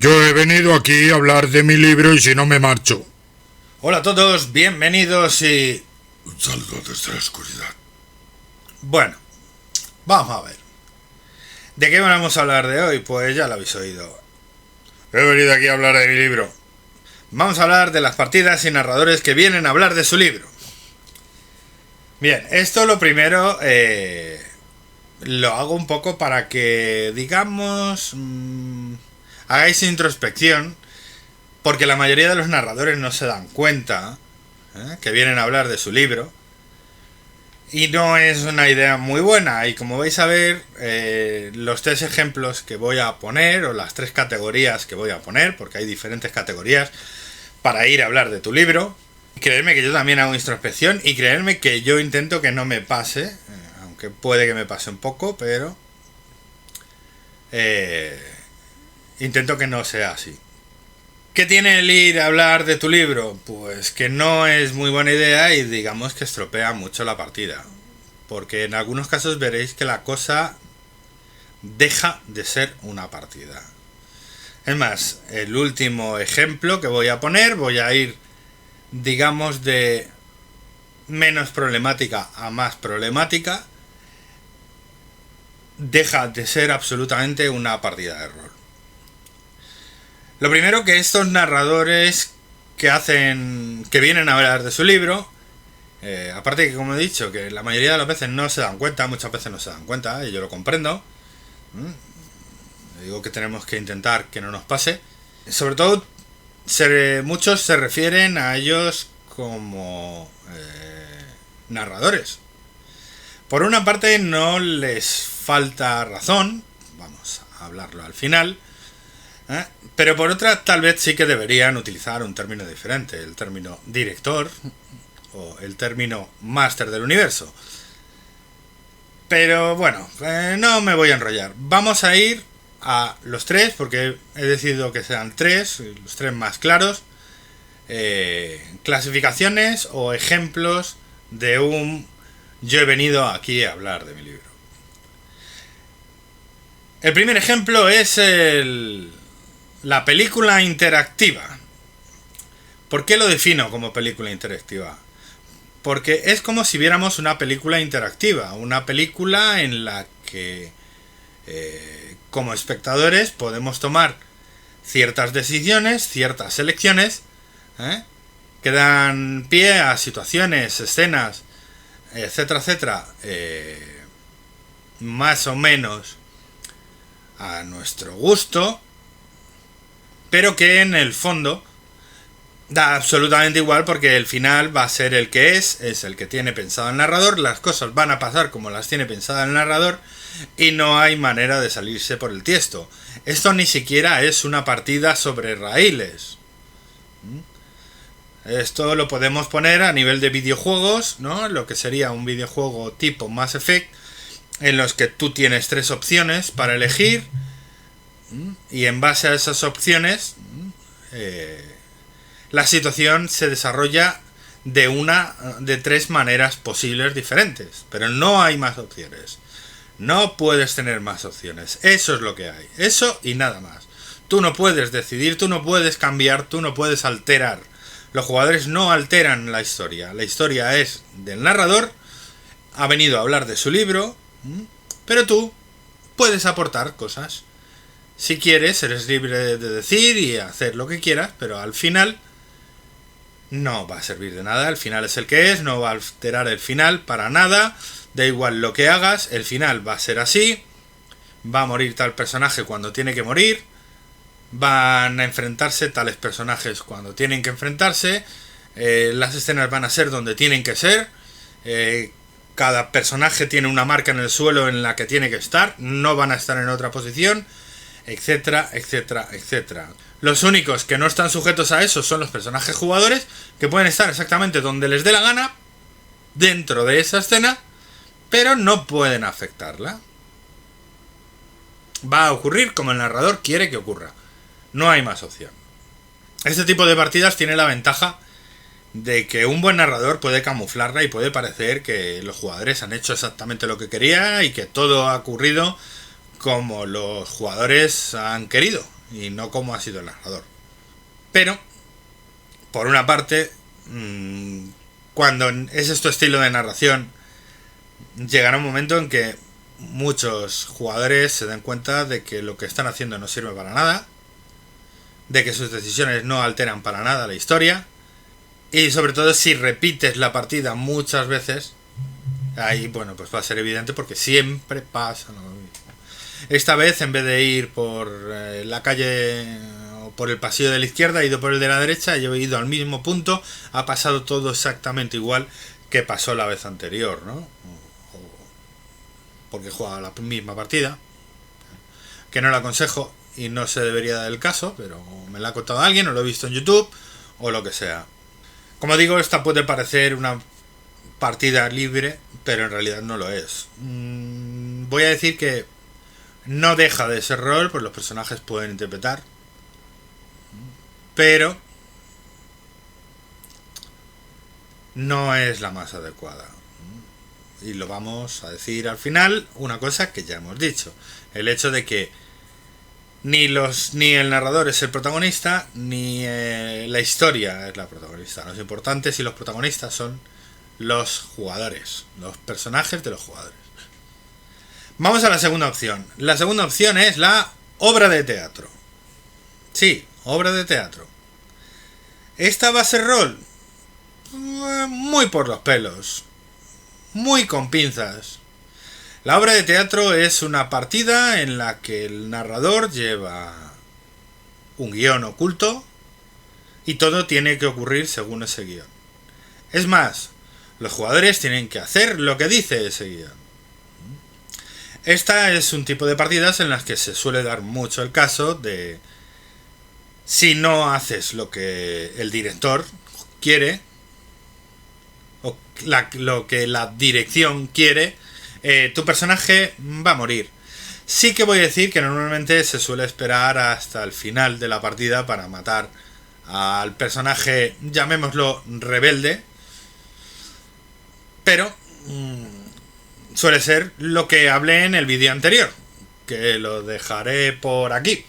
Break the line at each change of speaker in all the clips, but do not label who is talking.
Yo he venido aquí a hablar de mi libro y si no me marcho.
Hola a todos, bienvenidos y...
Un saludo desde la oscuridad.
Bueno, vamos a ver. ¿De qué vamos a hablar de hoy? Pues ya lo habéis oído.
He venido aquí a hablar de mi libro.
Vamos a hablar de las partidas y narradores que vienen a hablar de su libro. Bien, esto lo primero lo hago un poco para que, digamos, hagáis introspección, porque la mayoría de los narradores no se dan cuenta que vienen a hablar de su libro. Y no es una idea muy buena. Y como vais a ver, los tres ejemplos que voy a poner, o las tres categorías que voy a poner, porque hay diferentes categorías para ir a hablar de tu libro. Creedme que yo también hago introspección y creedme que yo intento que no me pase, aunque puede que me pase un poco, pero intento que no sea así. ¿Qué tiene el ir a hablar de tu libro? Pues que no es muy buena idea y digamos que estropea mucho la partida. Porque en algunos casos veréis que la cosa deja de ser una partida. Es más, el último ejemplo que voy a poner, voy a ir, digamos, de menos problemática a más problemática. Deja de ser absolutamente una partida de rol. Lo primero, que estos narradores que vienen a hablar de su libro, aparte que, como he dicho, que la mayoría de las veces no se dan cuenta, muchas veces no se dan cuenta, y yo lo comprendo. Digo que tenemos que intentar que no nos pase. Sobre todo, muchos se refieren a ellos como narradores. Por una parte, no les falta razón, vamos a hablarlo al final. Pero por otra, tal vez sí que deberían utilizar un término diferente, el término director o el término máster del universo. Pero bueno, no me voy a enrollar. Vamos a ir a los tres, porque he decidido que sean tres, los tres más claros. Clasificaciones o ejemplos de un yo he venido aquí a hablar de mi libro. El primer ejemplo es la película interactiva. ¿Por qué lo defino como película interactiva? Porque es como si viéramos una película interactiva, una película en la que como espectadores podemos tomar ciertas decisiones, ciertas elecciones, que dan pie a situaciones, escenas, etcétera, etcétera, más o menos a nuestro gusto, pero que en el fondo da absolutamente igual, porque el final va a ser el que es el que tiene pensado el narrador, las cosas van a pasar como las tiene pensado el narrador y no hay manera de salirse por el tiesto. Esto ni siquiera es una partida sobre raíles. Esto lo podemos poner a nivel de videojuegos, ¿no? Lo que sería un videojuego tipo Mass Effect, en los que tú tienes tres opciones para elegir y en base a esas opciones la situación se desarrolla de tres maneras posibles diferentes, pero no hay más opciones. No puedes tener más opciones. Eso es lo que hay. Eso y nada más. Tú no puedes decidir, tú no puedes cambiar, tú no puedes alterar. Los jugadores no alteran la historia. La historia es del narrador, ha venido a hablar de su libro, pero tú puedes aportar cosas. Si quieres, eres libre de decir y hacer lo que quieras, pero al final no va a servir de nada. El final es el que es, no va a alterar el final para nada. Da igual lo que hagas, el final va a ser así. Va a morir tal personaje cuando tiene que morir. Van a enfrentarse tales personajes cuando tienen que enfrentarse. Las escenas van a ser donde tienen que ser. Cada personaje tiene una marca en el suelo en la que tiene que estar. No van a estar en otra posición, etcétera, etcétera, etcétera. Los únicos que no están sujetos a eso son los personajes jugadores, que pueden estar exactamente donde les dé la gana dentro de esa escena, pero no pueden afectarla. Va a ocurrir como el narrador quiere que ocurra. No hay más opción. Este tipo de partidas tiene la ventaja de que un buen narrador puede camuflarla y puede parecer que los jugadores han hecho exactamente lo que quería y que todo ha ocurrido como los jugadores han querido. y no cómo ha sido el narrador. Pero, por una parte, cuando ese es tu estilo de narración, llegará un momento en que muchos jugadores se den cuenta de que lo que están haciendo no sirve para nada, de que sus decisiones no alteran para nada la historia, y sobre todo si repites la partida muchas veces, ahí bueno, pues va a ser evidente porque siempre pasa lo mismo. Esta vez, en vez de ir por la calle o por el pasillo de la izquierda, he ido por el de la derecha, y he ido al mismo punto, ha pasado todo exactamente igual que pasó la vez anterior, ¿no? Porque he jugado la misma partida, que no la aconsejo y no se debería dar el caso, pero me la ha contado alguien, o lo he visto en YouTube, o lo que sea. Como digo, esta puede parecer una partida libre, pero en realidad no lo es. Voy a decir que no deja de ser rol, pues los personajes pueden interpretar, pero no es la más adecuada. Y lo vamos a decir al final, una cosa que ya hemos dicho. El hecho de que ni el narrador es el protagonista, ni la historia es la protagonista. Los importantes y los protagonistas son los jugadores, los personajes de los jugadores. Vamos a la segunda opción. La segunda opción es la obra de teatro. Sí, obra de teatro. ¿Esta va a ser rol? Muy por los pelos. Muy con pinzas. La obra de teatro es una partida en la que el narrador lleva un guión oculto y todo tiene que ocurrir según ese guión. Es más, los jugadores tienen que hacer lo que dice ese guión. Esta es un tipo de partidas en las que se suele dar mucho el caso de si no haces lo que el director quiere o lo que la dirección quiere, tu personaje va a morir. Sí que voy a decir que normalmente se suele esperar hasta el final de la partida para matar al personaje, llamémoslo rebelde, pero suele ser lo que hablé en el vídeo anterior, que lo dejaré por aquí.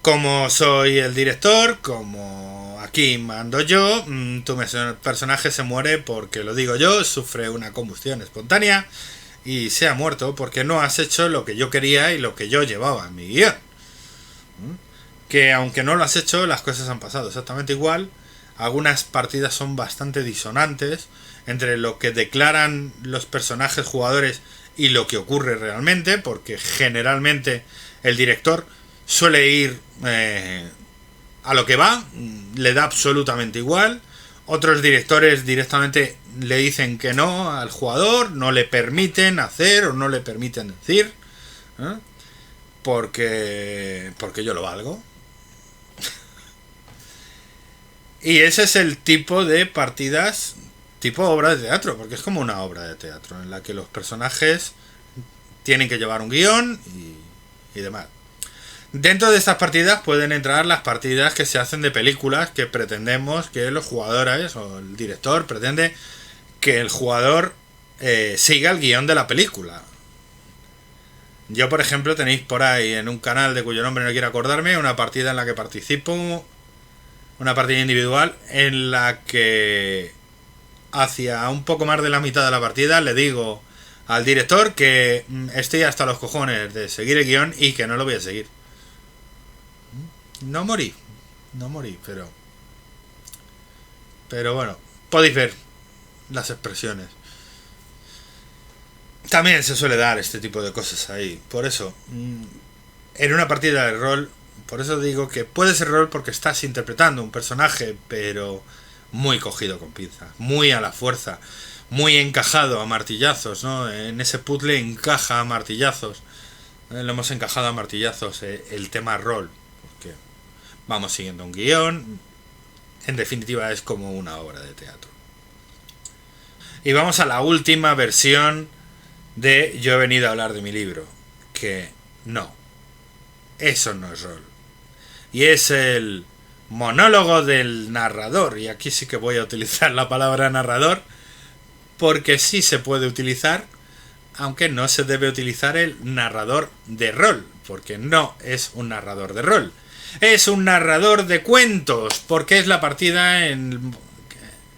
Como soy el director, como aquí mando yo, tu personaje se muere porque lo digo yo, sufre una combustión espontánea y se ha muerto porque no has hecho lo que yo quería y lo que yo llevaba en mi guión. Que aunque no lo has hecho, las cosas han pasado exactamente igual. Algunas partidas son bastante disonantes entre lo que declaran los personajes jugadores y lo que ocurre realmente, porque generalmente el director suele ir a lo que va, le da absolutamente igual. Otros directores directamente le dicen que no al jugador, no le permiten hacer o no le permiten decir, porque yo lo valgo. Y ese es el tipo de partidas tipo obra de teatro, porque es como una obra de teatro en la que los personajes tienen que llevar un guión y demás. Dentro de estas partidas pueden entrar las partidas que se hacen de películas, que pretendemos que los jugadores o el director pretende que el jugador siga el guión de la película. Yo, por ejemplo, tenéis por ahí en un canal de cuyo nombre no quiero acordarme, una partida en la que participo, una partida individual en la que hacia un poco más de la mitad de la partida le digo al director que estoy hasta los cojones de seguir el guión y que no lo voy a seguir. No morí, pero bueno, podéis ver las expresiones. También se suele dar este tipo de cosas ahí. Por eso, en una partida de rol, por eso digo que puede ser rol porque estás interpretando un personaje, pero muy cogido con pinzas, muy a la fuerza, muy encajado a martillazos, ¿no? En ese puzzle encaja a martillazos. Lo hemos encajado a martillazos el tema rol, porque vamos siguiendo un guión. En definitiva es como una obra de teatro. Y vamos a la última versión de Yo he venido a hablar de mi libro, que no, eso no es rol. Y es el monólogo del narrador, y aquí sí que voy a utilizar la palabra narrador, porque sí se puede utilizar aunque no se debe utilizar el narrador de rol, porque no es un narrador de rol. Es un narrador de cuentos, porque es la partida en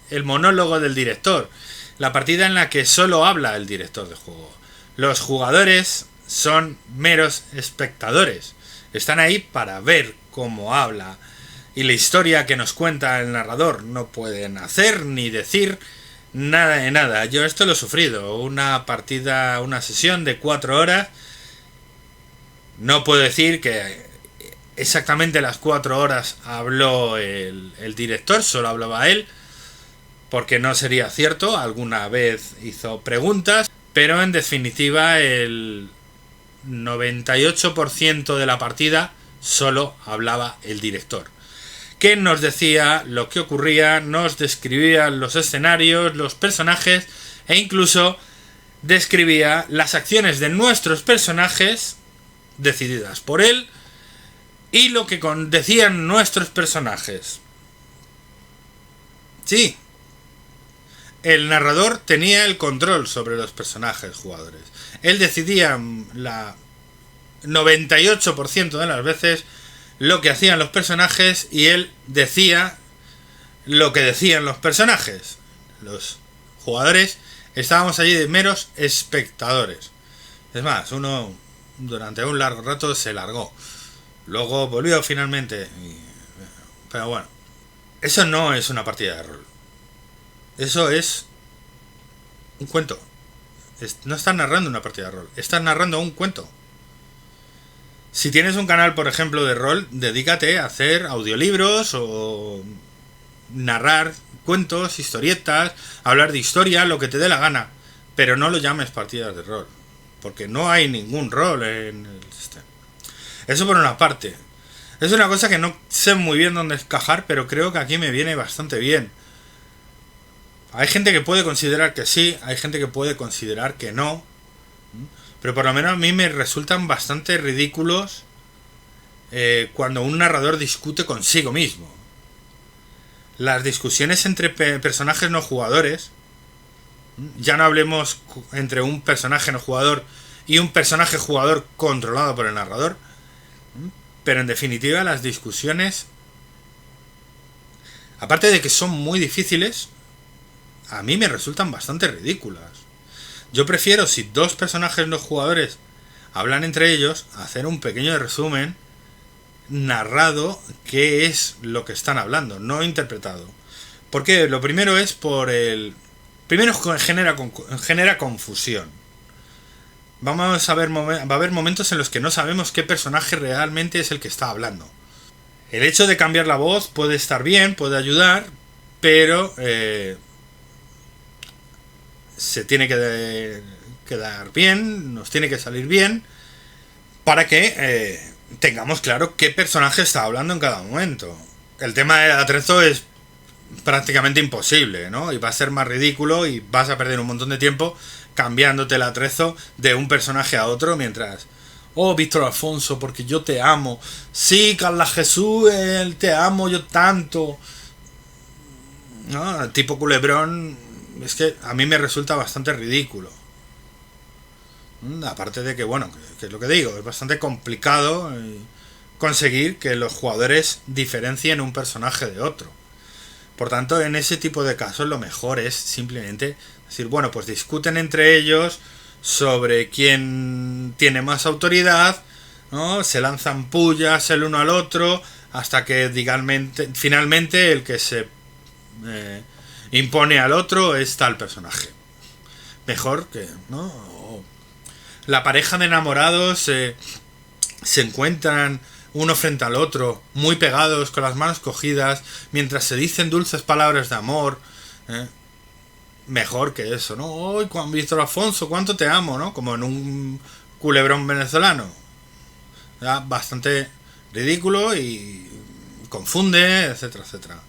el monólogo del director, la partida en la que solo habla el director de juego. Los jugadores son meros espectadores, están ahí para ver cómo habla y la historia que nos cuenta el narrador. No pueden hacer ni decir nada de nada. Yo esto lo he sufrido, una partida, una sesión de 4 horas. No puedo decir que exactamente las 4 horas habló el director, solo hablaba él, porque no sería cierto, alguna vez hizo preguntas, pero en definitiva el 98% de la partida solo hablaba el director, que nos decía lo que ocurría, nos describía los escenarios, los personajes e incluso describía las acciones de nuestros personajes decididas por él y lo que decían nuestros personajes. Sí, el narrador tenía el control sobre los personajes jugadores. Él decidía la 98% de las veces lo que hacían los personajes y él decía lo que decían los personajes. Los jugadores estábamos allí de meros espectadores. Es más, uno durante un largo rato se largó. Luego volvió finalmente. Pero bueno, eso no es una partida de rol. Eso es un cuento. No estás narrando una partida de rol, estás narrando un cuento. Si tienes un canal, por ejemplo, de rol, dedícate a hacer audiolibros o narrar cuentos, historietas, hablar de historia, lo que te dé la gana. Pero no lo llames partidas de rol, porque no hay ningún rol en el sistema. Eso por una parte. Es una cosa que no sé muy bien dónde encajar, pero creo que aquí me viene bastante bien. Hay gente que puede considerar que sí, hay gente que puede considerar que no, pero por lo menos a mí me resultan bastante ridículos cuando un narrador discute consigo mismo. Las discusiones entre personajes no jugadores, ya no hablemos entre un personaje no jugador y un personaje jugador controlado por el narrador, pero en definitiva las discusiones, aparte de que son muy difíciles, a mí me resultan bastante ridículas. Yo prefiero, si dos personajes no jugadores hablan entre ellos, hacer un pequeño resumen narrado qué es lo que están hablando, no interpretado. Porque lo primero es por el... Primero genera confusión. Va a haber momentos en los que no sabemos qué personaje realmente es el que está hablando. El hecho de cambiar la voz puede estar bien, puede ayudar, pero se tiene que quedar bien, nos tiene que salir bien, para que tengamos claro qué personaje está hablando en cada momento. El tema del atrezo es prácticamente imposible, ¿no? Y va a ser más ridículo y vas a perder un montón de tiempo cambiándote el atrezo de un personaje a otro mientras... Oh, Víctor Alfonso, porque yo te amo. Sí, Carla Jesús, te amo yo tanto. ¿No? El tipo culebrón, es que a mí me resulta bastante ridículo. Aparte de que, bueno, que es lo que digo, es bastante complicado conseguir que los jugadores diferencien un personaje de otro. Por tanto, en ese tipo de casos lo mejor es simplemente decir, bueno, pues discuten entre ellos sobre quién tiene más autoridad, ¿no? Se lanzan pullas el uno al otro hasta que finalmente el que se impone al otro es tal personaje. Mejor que, ¿no? La pareja de enamorados se encuentran uno frente al otro, muy pegados, con las manos cogidas, mientras se dicen dulces palabras de amor. Mejor que eso, ¿no? ¡Oh, Juan Víctor Alfonso, cuánto te amo!, ¿no? Como en un culebrón venezolano. Ya, bastante ridículo y confunde, etcétera, etcétera.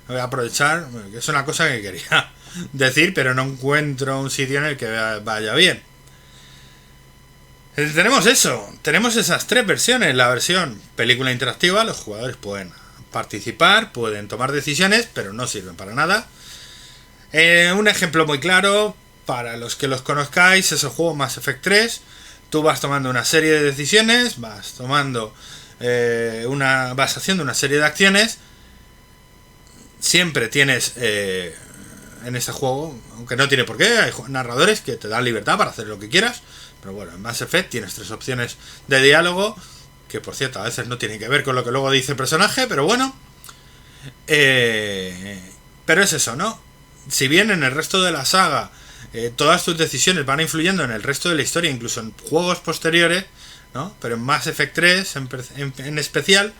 Voy a aprovechar, que es una cosa que quería decir, pero no encuentro un sitio en el que vaya bien. Tenemos eso, tenemos esas tres versiones. La versión película interactiva, los jugadores pueden participar, pueden tomar decisiones, pero no sirven para nada. Un ejemplo muy claro, para los que los conozcáis, es el juego Mass Effect 3. Tú vas tomando una serie de decisiones, vas haciendo una serie de acciones. Siempre tienes en este juego, aunque no tiene por qué, hay narradores que te dan libertad para hacer lo que quieras. Pero bueno, en Mass Effect tienes 3 opciones de diálogo, que por cierto a veces no tienen que ver con lo que luego dice el personaje, pero bueno. Pero es eso, ¿no? Si bien en el resto de la saga todas tus decisiones van influyendo en el resto de la historia, incluso en juegos posteriores, ¿no? Pero en Mass Effect 3 en especial,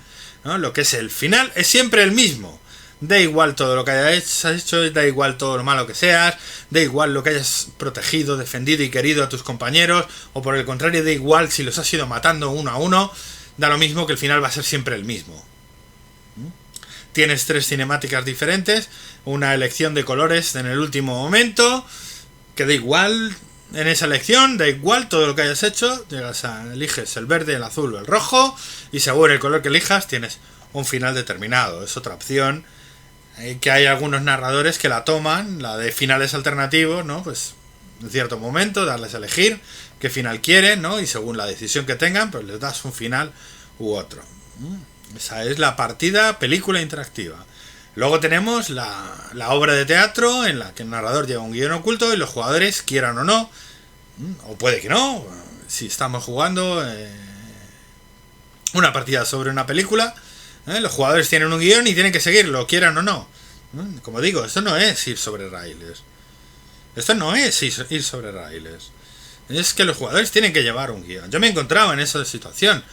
¿no? Lo que es el final es siempre el mismo. Da igual todo lo que hayas hecho, da igual todo lo malo que seas, da igual lo que hayas protegido, defendido y querido a tus compañeros, o por el contrario, da igual si los has ido matando uno a uno, da lo mismo, que el final va a ser siempre el mismo. Tienes 3 cinemáticas diferentes, una elección de colores en el último momento, que da igual en esa elección, da igual todo lo que hayas hecho, eliges el verde, el azul o el rojo, y según el color que elijas tienes un final determinado. Es otra opción que hay algunos narradores que la toman, la de finales alternativos, ¿no? Pues en cierto momento darles a elegir qué final quieren, ¿no? Y según la decisión que tengan, pues les das un final u otro. Esa es la partida película interactiva. Luego tenemos la obra de teatro, en la que el narrador lleva un guión oculto y los jugadores, quieran o no, o puede que no, si estamos jugando una partida sobre una película, los jugadores tienen un guión y tienen que seguirlo, quieran o no. Como digo, esto no es ir sobre raíles. Esto no es ir sobre raíles. Es que los jugadores tienen que llevar un guión. Yo me he encontrado en esa situación.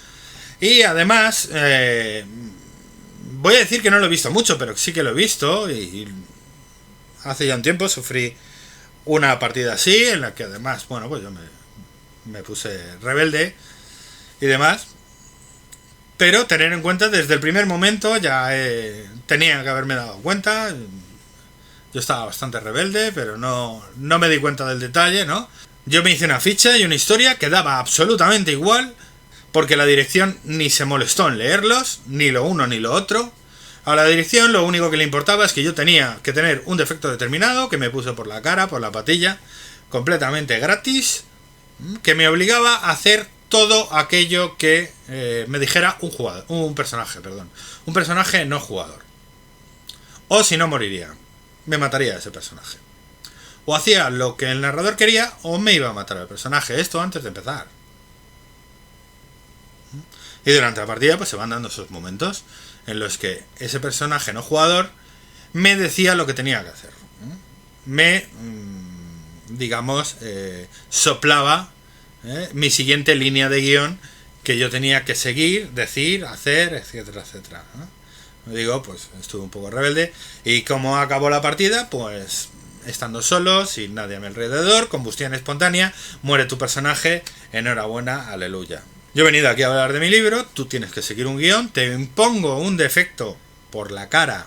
Y además, voy a decir que no lo he visto mucho, pero sí que lo he visto. Y hace ya un tiempo sufrí una partida así, en la que además, bueno, pues yo me puse rebelde y demás. Pero tener en cuenta desde el primer momento, ya tenía que haberme dado cuenta. Yo estaba bastante rebelde, pero no me di cuenta del detalle, ¿no? Yo me hice una ficha y una historia que daba absolutamente igual, porque la dirección ni se molestó en leerlos, ni lo uno ni lo otro. A la dirección lo único que le importaba es que yo tenía que tener un defecto determinado, que me puse por la cara, por la patilla, completamente gratis, que me obligaba a hacer todo aquello que me dijera un personaje no jugador. O si no, moriría. Me mataría a ese personaje. O hacía lo que el narrador quería, o me iba a matar al personaje. Esto antes de empezar. Y durante la partida pues se van dando esos momentos en los que ese personaje no jugador me decía lo que tenía que hacer. Me, digamos, soplaba mi siguiente línea de guión que yo tenía que seguir, decir, hacer, etcétera, etcétera. Digo, pues estuve un poco rebelde. Y como acabó la partida, pues estando solo, sin nadie a mi alrededor, combustión espontánea, muere tu personaje, enhorabuena, aleluya. Yo he venido aquí a hablar de mi libro, tú tienes que seguir un guión, te impongo un defecto por la cara,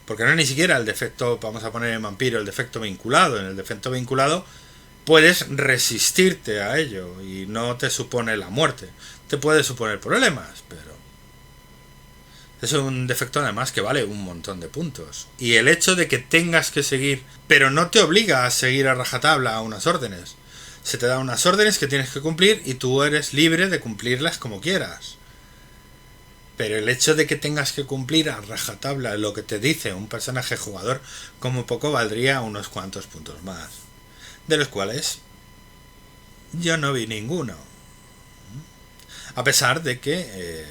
porque no es ni siquiera el defecto, vamos a poner en vampiro, el defecto vinculado. En el defecto vinculado puedes resistirte a ello y no te supone la muerte. Te puede suponer problemas, pero es un defecto además que vale un montón de puntos. Y el hecho de que tengas que seguir, pero no te obliga a seguir a rajatabla a unas órdenes. Se te dan unas órdenes que tienes que cumplir y tú eres libre de cumplirlas como quieras. Pero el hecho de que tengas que cumplir a rajatabla lo que te dice un personaje jugador, como poco valdría unos cuantos puntos más. De los cuales yo no vi ninguno. A pesar de que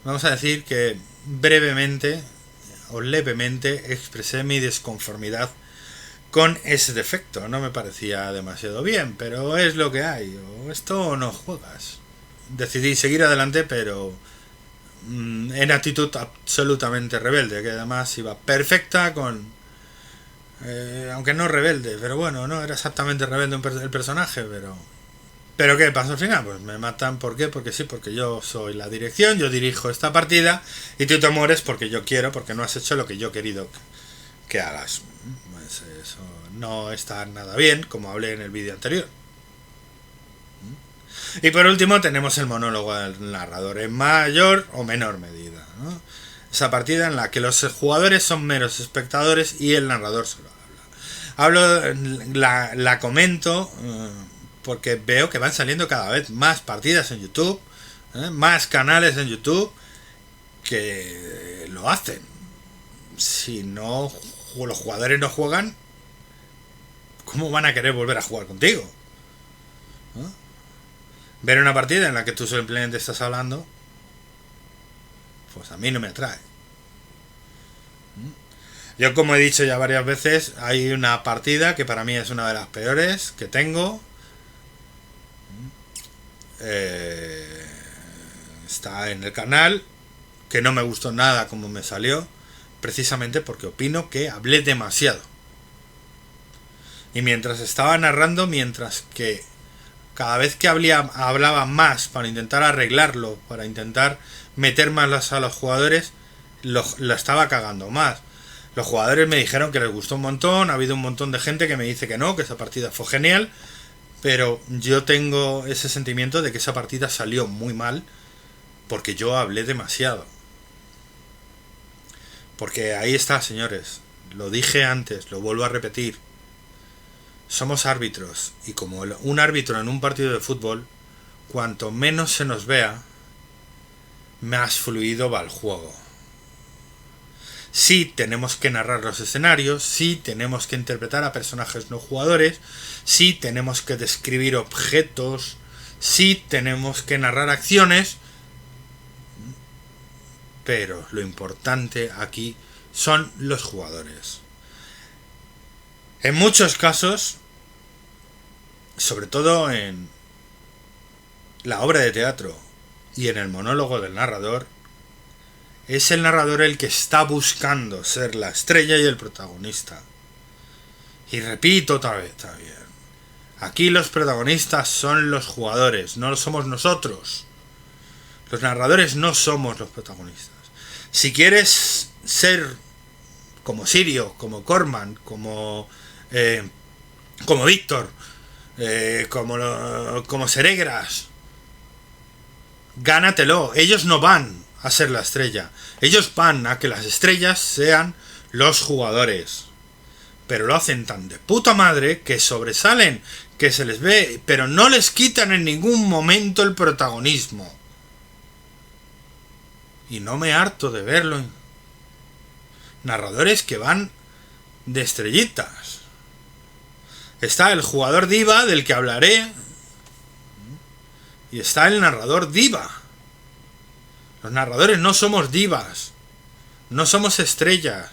vamos a decir que brevemente o levemente expresé mi desconformidad con ese defecto. No me parecía demasiado bien, pero es lo que hay. O esto o no juegas. Decidí seguir adelante, pero en actitud absolutamente rebelde, que además iba perfecta con... aunque no rebelde, pero bueno, no era exactamente rebelde el personaje, pero ¿qué pasa al final? Pues me matan, ¿por qué? Porque sí, porque yo soy la dirección, yo dirijo esta partida y tú te mueres porque yo quiero, porque no has hecho lo que yo he querido que hagas. Pues eso no está nada bien, como hablé en el vídeo anterior. Y por último tenemos el monólogo del narrador, en mayor o menor medida, ¿no? Esa partida en la que los jugadores son meros espectadores y el narrador solo habla. la comento porque veo que van saliendo cada vez más partidas en YouTube, más canales en YouTube que lo hacen. Si no, los jugadores no juegan, ¿cómo van a querer volver a jugar contigo? Ver una partida en la que tú simplemente estás hablando, pues a mí no me atrae. Yo, como he dicho ya varias veces, hay una partida que para mí es una de las peores que tengo. Está en el canal, que no me gustó nada como me salió, precisamente porque opino que hablé demasiado. Y mientras estaba narrando, mientras que cada vez que hablaba más para intentar arreglarlo, para intentar meter más a los jugadores, lo estaba cagando más. Los jugadores me dijeron que les gustó un montón, ha habido un montón de gente que me dice que no, que esa partida fue genial, pero yo tengo ese sentimiento de que esa partida salió muy mal porque yo hablé demasiado. Porque ahí está, señores, lo dije antes, lo vuelvo a repetir. Somos árbitros, y como un árbitro en un partido de fútbol, cuanto menos se nos vea, más fluido va el juego. Sí tenemos que narrar los escenarios, sí tenemos que interpretar a personajes no jugadores, sí tenemos que describir objetos, sí tenemos que narrar acciones, pero lo importante aquí son los jugadores. En muchos casos, sobre todo en la obra de teatro y en el monólogo del narrador, es el narrador el que está buscando ser la estrella y el protagonista. Y repito otra vez también, aquí los protagonistas son los jugadores, no lo somos nosotros. Los narradores no somos los protagonistas. Si quieres ser como Sirio, como Corman, como Víctor, como Seregras, gánatelo. Ellos no van a ser la estrella, ellos van a que las estrellas sean los jugadores, pero lo hacen tan de puta madre que sobresalen, que se les ve, pero no les quitan en ningún momento el protagonismo. Y no me harto de verlo. Narradores que van de estrellitas. Está el jugador diva, del que hablaré, y está el narrador diva. Los narradores no somos divas, no somos estrellas,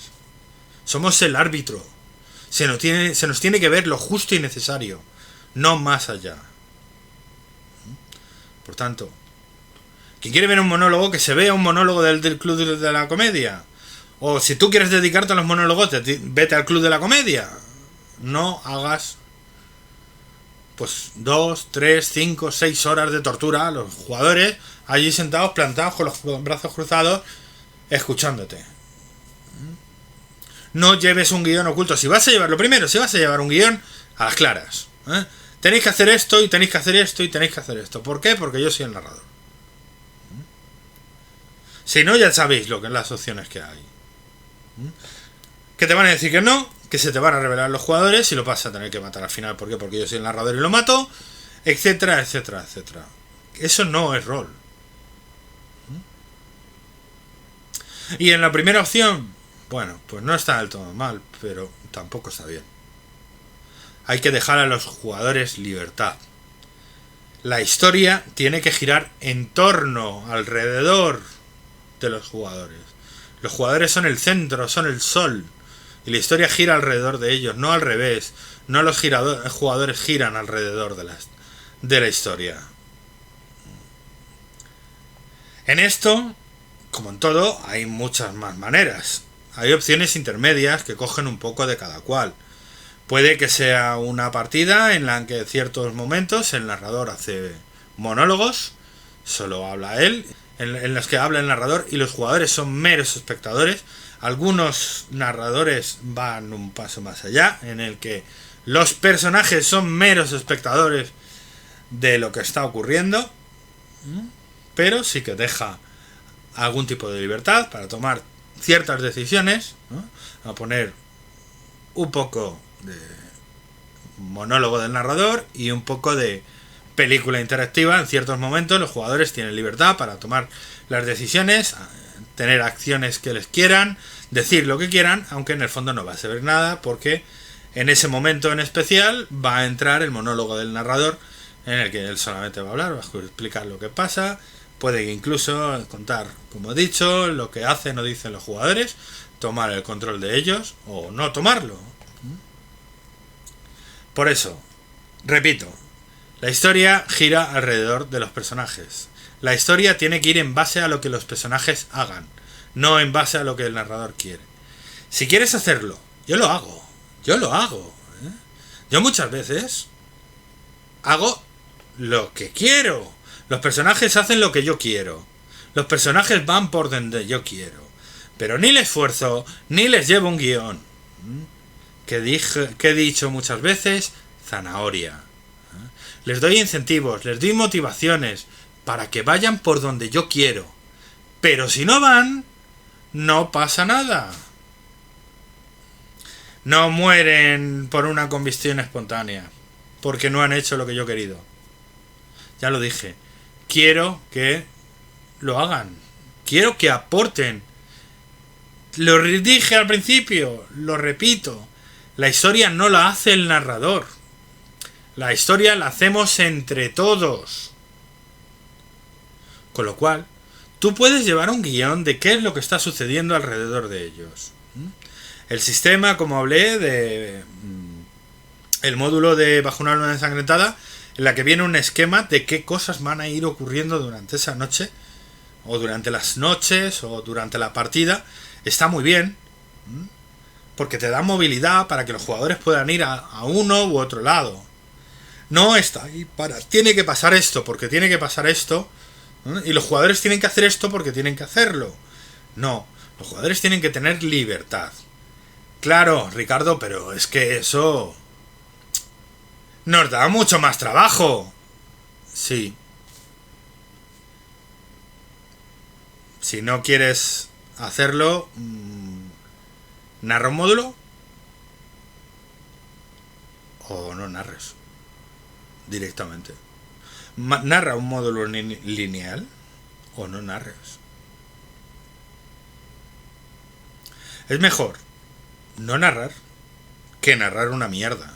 somos el árbitro. Se nos tiene que ver lo justo y necesario, no más allá. Por tanto, quien quiere ver un monólogo, que se vea un monólogo del Club de la Comedia. O si tú quieres dedicarte a los monólogos, vete al Club de la Comedia. No hagas pues 2, 3, 5, 6 horas de tortura a los jugadores allí sentados, plantados, con los brazos cruzados, escuchándote. No lleves un guión oculto. Si vas a llevar un guión, a las claras. Tenéis que hacer esto, y tenéis que hacer esto, y tenéis que hacer esto. ¿Por qué? Porque yo soy el narrador. Si no, ya sabéis lo que es las opciones que hay. Que te van a decir que no, que se te van a revelar los jugadores y lo vas a tener que matar al final. ¿Por qué? Porque yo soy el narrador y lo mato, etcétera, etcétera, etcétera. Eso no es rol. Y en la primera opción, bueno, pues no está del todo mal, pero tampoco está bien. Hay que dejar a los jugadores libertad. La historia tiene que girar en torno, alrededor de los jugadores. Los jugadores son el centro, son el sol. Y la historia gira alrededor de ellos, no al revés. No los jugadores giran alrededor de la historia. En esto, como en todo, hay muchas más maneras. Hay opciones intermedias que cogen un poco de cada cual. Puede que sea una partida en la que en ciertos momentos el narrador hace monólogos, solo habla él, en los que habla el narrador y los jugadores son meros espectadores. Algunos narradores van un paso más allá, en el que los personajes son meros espectadores de lo que está ocurriendo, pero sí que deja algún tipo de libertad para tomar ciertas decisiones, ¿no? A poner un poco de monólogo del narrador y un poco de película interactiva. En ciertos momentos los jugadores tienen libertad para tomar las decisiones, tener acciones que les quieran, decir lo que quieran, aunque en el fondo no va a saber nada, porque en ese momento en especial va a entrar el monólogo del narrador, en el que él solamente va a hablar, va a explicar lo que pasa, puede incluso contar, como he dicho, lo que hacen o dicen los jugadores, tomar el control de ellos o no tomarlo. Por eso, repito, la historia gira alrededor de los personajes. La historia tiene que ir en base a lo que los personajes hagan, no en base a lo que el narrador quiere. Si quieres hacerlo, yo lo hago. Yo muchas veces hago lo que quiero. Los personajes hacen lo que yo quiero. Los personajes van por donde yo quiero. Pero ni les esfuerzo, ni les llevo un guión. Que he dicho muchas veces, zanahoria. Les doy incentivos, les doy motivaciones para que vayan por donde yo quiero. Pero si no van, no pasa nada. No mueren por una combustión espontánea, porque no han hecho lo que yo he querido. Ya lo dije. Quiero que lo hagan. Quiero que aporten. Lo dije al principio, lo repito. La historia no la hace el narrador. La historia la hacemos entre todos. Con lo cual, tú puedes llevar un guión de qué es lo que está sucediendo alrededor de ellos. El sistema, como hablé, de el módulo de Bajo una luna ensangrentada, en la que viene un esquema de qué cosas van a ir ocurriendo durante esa noche, o durante las noches, o durante la partida, está muy bien, porque te da movilidad para que los jugadores puedan ir a uno u otro lado. No está ahí para, tiene que pasar esto, porque tiene que pasar esto, y los jugadores tienen que hacer esto porque tienen que hacerlo. No, los jugadores tienen que tener libertad. Claro, Ricardo, pero es que eso nos da mucho más trabajo. Sí. Si no quieres hacerlo, narra un módulo o no narres directamente. Narra un módulo lineal o no narres. Es mejor no narrar que narrar una mierda.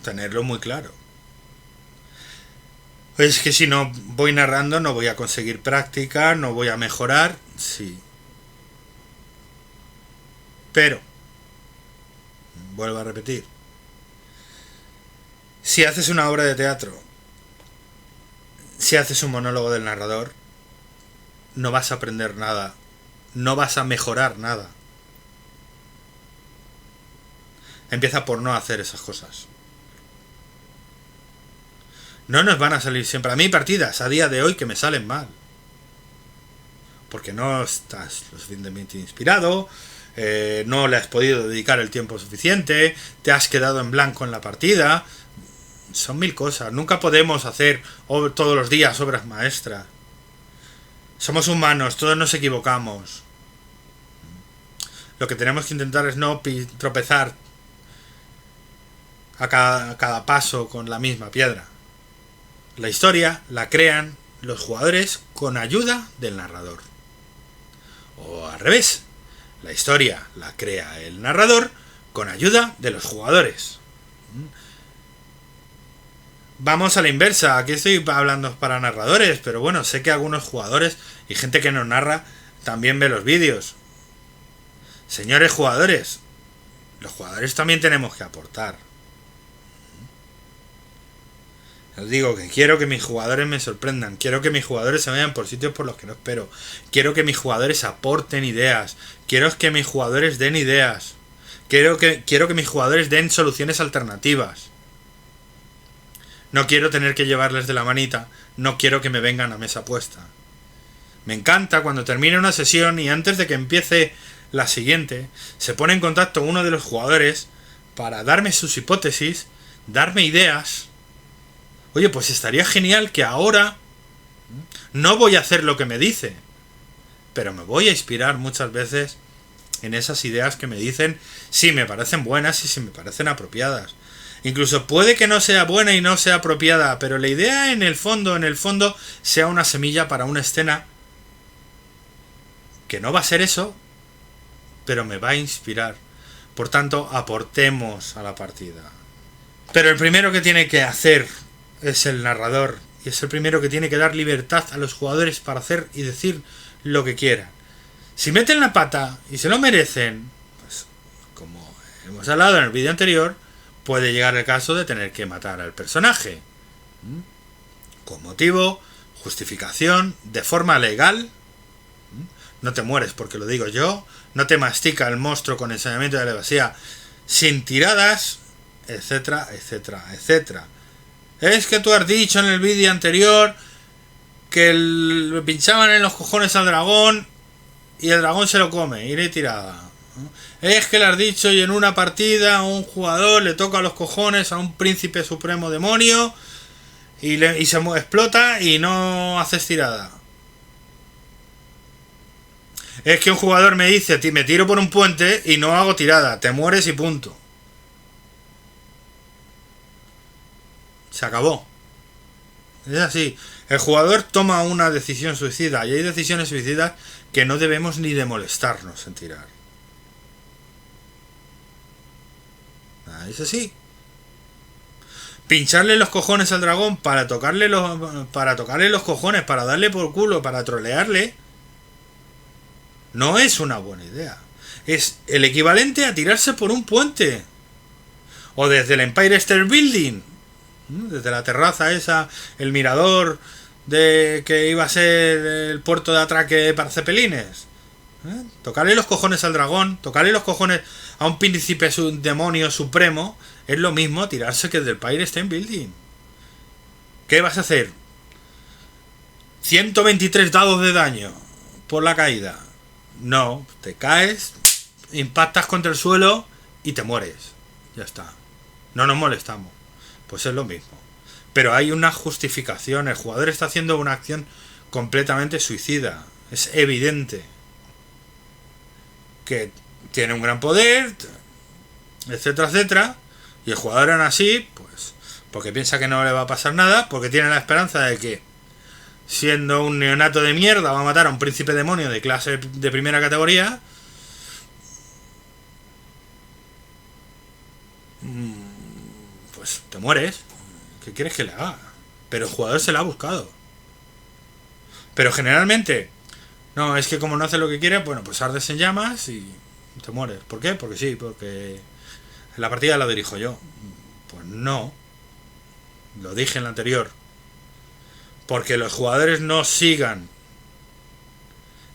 Tenerlo muy claro. Es que si no voy narrando no voy a conseguir práctica, no voy a mejorar. Sí. Pero, vuelvo a repetir, si haces una obra de teatro, si haces un monólogo del narrador, no vas a aprender nada, no vas a mejorar nada. Empieza por no hacer esas cosas. No nos van a salir siempre. A mí partidas a día de hoy que me salen mal. Porque no estás lo suficientemente inspirado, no le has podido dedicar el tiempo suficiente, te has quedado en blanco en la partida. Son mil cosas. Nunca podemos hacer todos los días obras maestras. Somos humanos, todos nos equivocamos. Lo que tenemos que intentar es no tropezar a cada paso con la misma piedra. La historia la crean los jugadores con ayuda del narrador. O al revés, la historia la crea el narrador con ayuda de los jugadores. Vamos a la inversa, aquí estoy hablando para narradores, pero bueno, sé que algunos jugadores y gente que nos narra también ve los vídeos. Señores jugadores, los jugadores también tenemos que aportar. Os digo que quiero que mis jugadores me sorprendan, quiero que mis jugadores se vayan por sitios por los que no espero, quiero que mis jugadores aporten ideas, quiero que mis jugadores den ideas, quiero que mis jugadores den soluciones alternativas. No quiero tener que llevarles de la manita, no quiero que me vengan a mesa puesta. Me encanta cuando termine una sesión y antes de que empiece la siguiente, se pone en contacto uno de los jugadores para darme sus hipótesis, darme ideas. Oye, pues estaría genial que ahora no voy a hacer lo que me dice, pero me voy a inspirar muchas veces en esas ideas que me dicen si me parecen buenas y si me parecen apropiadas. Incluso puede que no sea buena y no sea apropiada, pero la idea en el fondo, sea una semilla para una escena que no va a ser eso, pero me va a inspirar. Por tanto, aportemos a la partida. Pero el primero que tiene que hacer es el narrador, y es el primero que tiene que dar libertad a los jugadores para hacer y decir lo que quieran. Si meten la pata y se lo merecen, pues como hemos hablado en el vídeo anterior, puede llegar el caso de tener que matar al personaje. Con motivo, justificación, de forma legal. No te mueres porque lo digo yo, no te mastica el monstruo con ensañamiento de alevosía sin tiradas, etcétera, etcétera, etcétera. Es que tú has dicho en el vídeo anterior que le pinchaban en los cojones al dragón y el dragón se lo come, y le tirada. Es que le has dicho y en una partida a un jugador le toca los cojones a un príncipe supremo demonio y se explota y no haces tirada. Es que un jugador me dice, me tiro por un puente y no hago tirada, te mueres y punto. Se acabó. Es así. El jugador toma una decisión suicida y hay decisiones suicidas que no debemos ni de molestarnos en tirar. Es así. Pincharle los cojones al dragón para tocarle los cojones, para darle por culo, para trolearle, no es una buena idea. Es el equivalente a tirarse por un puente. O desde el Empire State Building. Desde la terraza esa, el mirador de que iba a ser el puerto de atraque para cepelines. Tocarle los cojones al dragón, tocarle los cojones a un príncipe demonio supremo, es lo mismo tirarse que del Empire State Building. ¿Qué vas a hacer? 123 dados de daño por la caída. No, te caes, impactas contra el suelo y te mueres. Ya está. No nos molestamos. Pues es lo mismo. Pero hay una justificación. El jugador está haciendo una acción completamente suicida. Es evidente que tiene un gran poder, etcétera, etcétera. Y el jugador aún así, pues, porque piensa que no le va a pasar nada, porque tiene la esperanza de que, siendo un neonato de mierda, va a matar a un príncipe demonio de clase de primera categoría. Pues te mueres. ¿Qué quieres que le haga? Pero el jugador se la ha buscado. Pero generalmente, no, es que como no hace lo que quiere, bueno, pues ardes en llamas y te mueres. ¿Por qué? Porque sí, porque la partida la dirijo yo. Pues no. Lo dije en la anterior. Porque los jugadores no sigan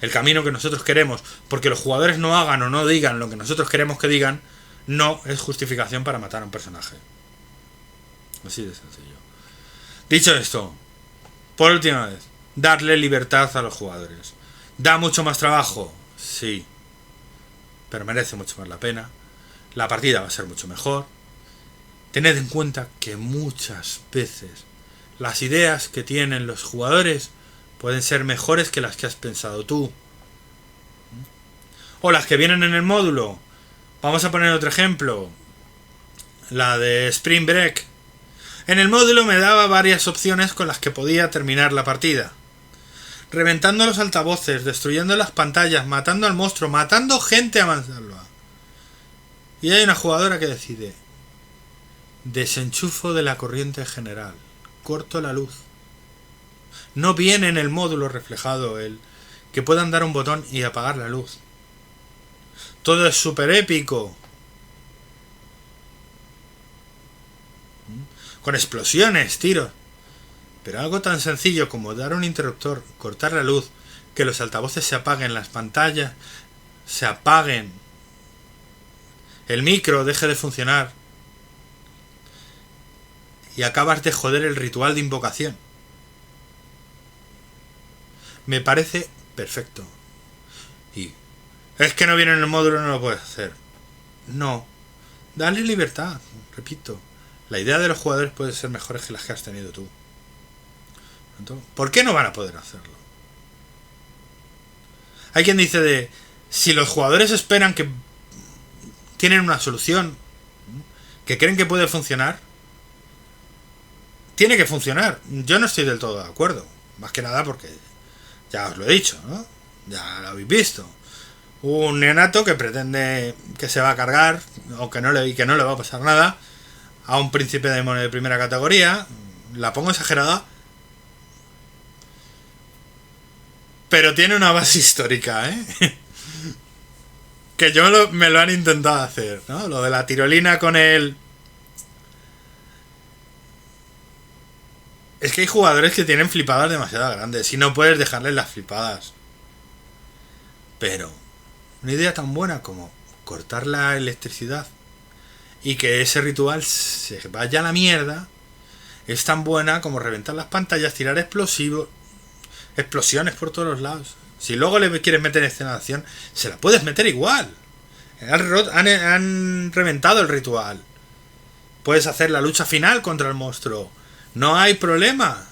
el camino que nosotros queremos, porque los jugadores no hagan o no digan lo que nosotros queremos que digan, no es justificación para matar a un personaje. Así de sencillo. Dicho esto, por última vez, darle libertad a los jugadores. ¿Da mucho más trabajo? Sí. Pero merece mucho más la pena. La partida va a ser mucho mejor. Tened en cuenta que muchas veces las ideas que tienen los jugadores pueden ser mejores que las que has pensado tú. O las que vienen en el módulo. Vamos a poner otro ejemplo. La de Spring Break. En el módulo me daba varias opciones con las que podía terminar la partida. Reventando los altavoces, destruyendo las pantallas, matando al monstruo, matando gente a mansalva. Y hay una jugadora que decide: desenchufo de la corriente general, corto la luz. No viene en el módulo reflejado el que puedan dar un botón y apagar la luz. Todo es súper épico, con explosiones, tiros. Pero algo tan sencillo como dar un interruptor, cortar la luz, que los altavoces se apaguen, las pantallas se apaguen, el micro deje de funcionar, y acabas de joder el ritual de invocación. Me parece perfecto. Y es que no viene en el módulo, no lo puedes hacer. No. Dale libertad, repito. La idea de los jugadores puede ser mejores que las que has tenido tú. Entonces, ¿por qué no van a poder hacerlo? Hay quien dice Si los jugadores esperan que tienen una solución, que creen que puede funcionar, tiene que funcionar. Yo no estoy del todo de acuerdo. Más que nada porque ya os lo he dicho, ¿no? Ya lo habéis visto. Un neonato que pretende que se va a cargar o que no le va a pasar nada a un príncipe demonio de primera categoría. La pongo exagerada, pero tiene una base histórica, ¿eh? Que me lo han intentado hacer, ¿no? Lo de la tirolina con el... Es que hay jugadores que tienen flipadas demasiado grandes y no puedes dejarles las flipadas. Pero una idea tan buena como cortar la electricidad y que ese ritual se vaya a la mierda es tan buena como reventar las pantallas, tirar explosivos, explosiones por todos los lados. Si luego le quieres meter escenación, se la puedes meter igual. Han reventado el ritual. Puedes hacer la lucha final contra el monstruo. No hay problema.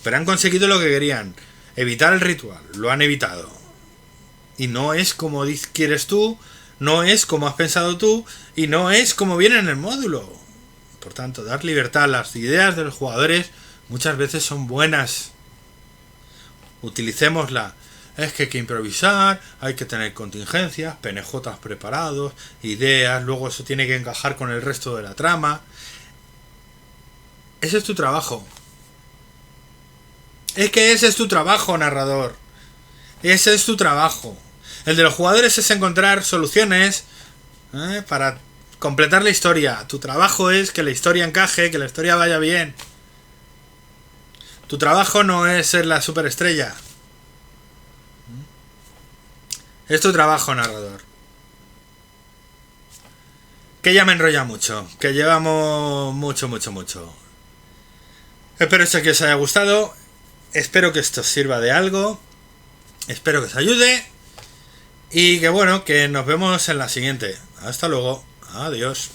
Pero han conseguido lo que querían. Evitar el ritual. Lo han evitado. Y no es como quieres tú. No es como has pensado tú. Y no es como viene en el módulo. Por tanto, dar libertad a las ideas de los jugadores muchas veces son buenas. Utilicémosla. Es que hay que improvisar, hay que tener contingencias, PNJs preparados, ideas, luego eso tiene que encajar con el resto de la trama. Ese es tu trabajo. Es que ese es tu trabajo, narrador. Ese es tu trabajo. El de los jugadores es encontrar soluciones para completar la historia. Tu trabajo es que la historia encaje, que la historia vaya bien. Tu trabajo no es ser la superestrella. Es tu trabajo, narrador. Que ya me enrolla mucho. Que llevamos mucho. Espero que os haya gustado. Espero que esto sirva de algo. Espero que os ayude. Y que bueno, que nos vemos en la siguiente. Hasta luego. Adiós.